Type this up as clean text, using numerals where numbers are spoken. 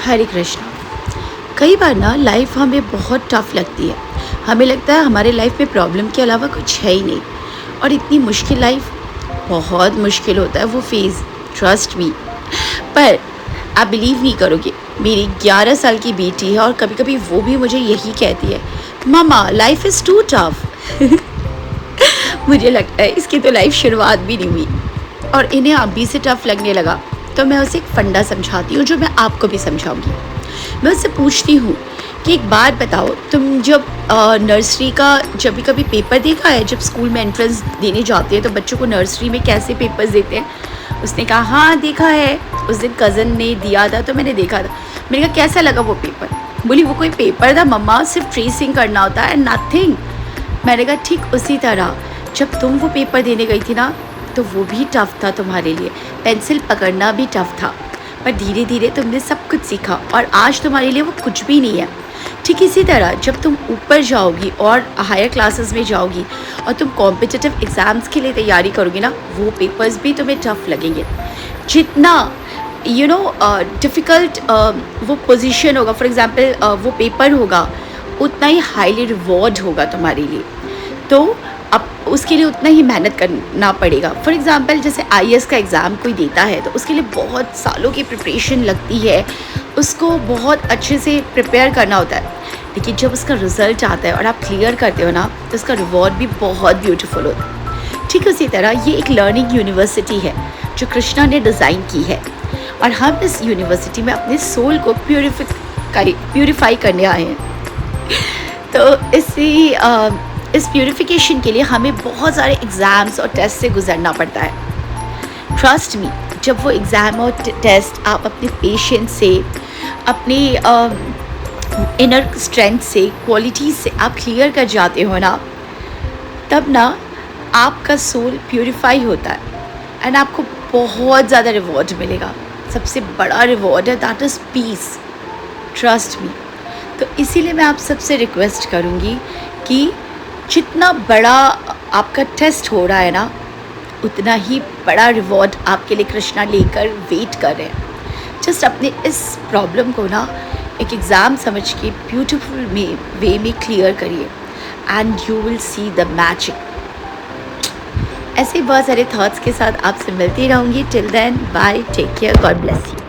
हरे कृष्णा। कई बार ना लाइफ हमें बहुत टफ लगती है। हमें लगता है हमारे लाइफ में प्रॉब्लम के अलावा कुछ है ही नहीं, और इतनी मुश्किल लाइफ, बहुत मुश्किल होता है वो फेज़, ट्रस्ट मी। पर आप बिलीव नहीं करोगे, मेरी 11 साल की बेटी है और कभी कभी वो भी मुझे यही कहती है, मामा लाइफ इज़ टू टफ। मुझे लगता है इसकी तो लाइफ शुरुआत भी नहीं हुई और इन्हें अभी से टफ लगने लगा। तो मैं उसे एक फंडा समझाती हूँ जो मैं आपको भी समझाऊंगी। मैं उससे पूछती हूँ कि एक बात बताओ, तुम जब नर्सरी का जब भी कभी पेपर देखा है, जब स्कूल में एंट्रेंस देने जाते हैं तो बच्चों को नर्सरी में कैसे पेपर्स देते हैं? उसने कहा हाँ देखा है, उस दिन कज़न ने दिया था तो मैंने देखा था। मैंने कहा कैसा लगा वो पेपर? बोली वो कोई पेपर था मम्मा, सिर्फ ट्रेसिंग करना होता है, नथिंग। मैंने कहा ठीक उसी तरह जब तुम वो पेपर देने गई थी ना, तो वो भी टफ़ था तुम्हारे लिए, पेंसिल पकड़ना भी टफ़ था, पर धीरे धीरे तुमने सब कुछ सीखा और आज तुम्हारे लिए वो कुछ भी नहीं है। ठीक इसी तरह जब तुम ऊपर जाओगी और हायर क्लासेस में जाओगी और तुम कॉम्पिटिटिव एग्ज़ाम्स के लिए तैयारी करोगी ना, वो पेपर्स भी तुम्हें टफ़ लगेंगे। जितना डिफ़िकल्ट वो पोजीशन होगा, फॉर एग्ज़ाम्पल वो पेपर होगा, उतना ही हाईली रिवॉर्ड होगा तुम्हारे लिए। तो अब उसके लिए उतना ही मेहनत करना पड़ेगा। फॉर एग्ज़ाम्पल जैसे आईएएस का एग्ज़ाम कोई देता है तो उसके लिए बहुत सालों की प्रिपरेशन लगती है, उसको बहुत अच्छे से प्रिपेयर करना होता है, लेकिन जब उसका रिज़ल्ट आता है और आप क्लियर करते हो ना, तो उसका रिवॉर्ड भी बहुत ब्यूटीफुल होता है। ठीक उसी तरह ये एक लर्निंग यूनिवर्सिटी है जो कृष्णा ने डिज़ाइन की है, और हम इस यूनिवर्सिटी में अपने सोल को प्यूरिफाई करने आए हैं। तो इस प्यूरिफिकेशन के लिए हमें बहुत सारे एग्ज़ाम्स और टेस्ट से गुजरना पड़ता है। ट्रस्ट मी, जब वो एग्ज़ाम और टेस्ट आप अपने पेशेंस से, अपने इनर स्ट्रेंथ से, क्वालिटीज़ से आप क्लियर कर जाते हो ना, तब ना आपका सोल प्यूरिफाई होता है एंड आपको बहुत ज़्यादा रिवॉर्ड मिलेगा। सबसे बड़ा रिवॉर्ड है, that is piece. Trust me. तो इसीलिए मैं आप सबसे रिक्वेस्ट करूँगी कि जितना बड़ा आपका टेस्ट हो रहा है ना, उतना ही बड़ा रिवॉर्ड आपके लिए कृष्णा लेकर वेट कर रहे हैं। जस्ट अपने इस प्रॉब्लम को ना एक एग्ज़ाम समझ के ब्यूटीफुल वे में क्लियर करिए and you will see the magic. ऐसे बहुत सारे थॉट्स के साथ आपसे मिलती रहूँगी। Till then bye, take care, God bless you.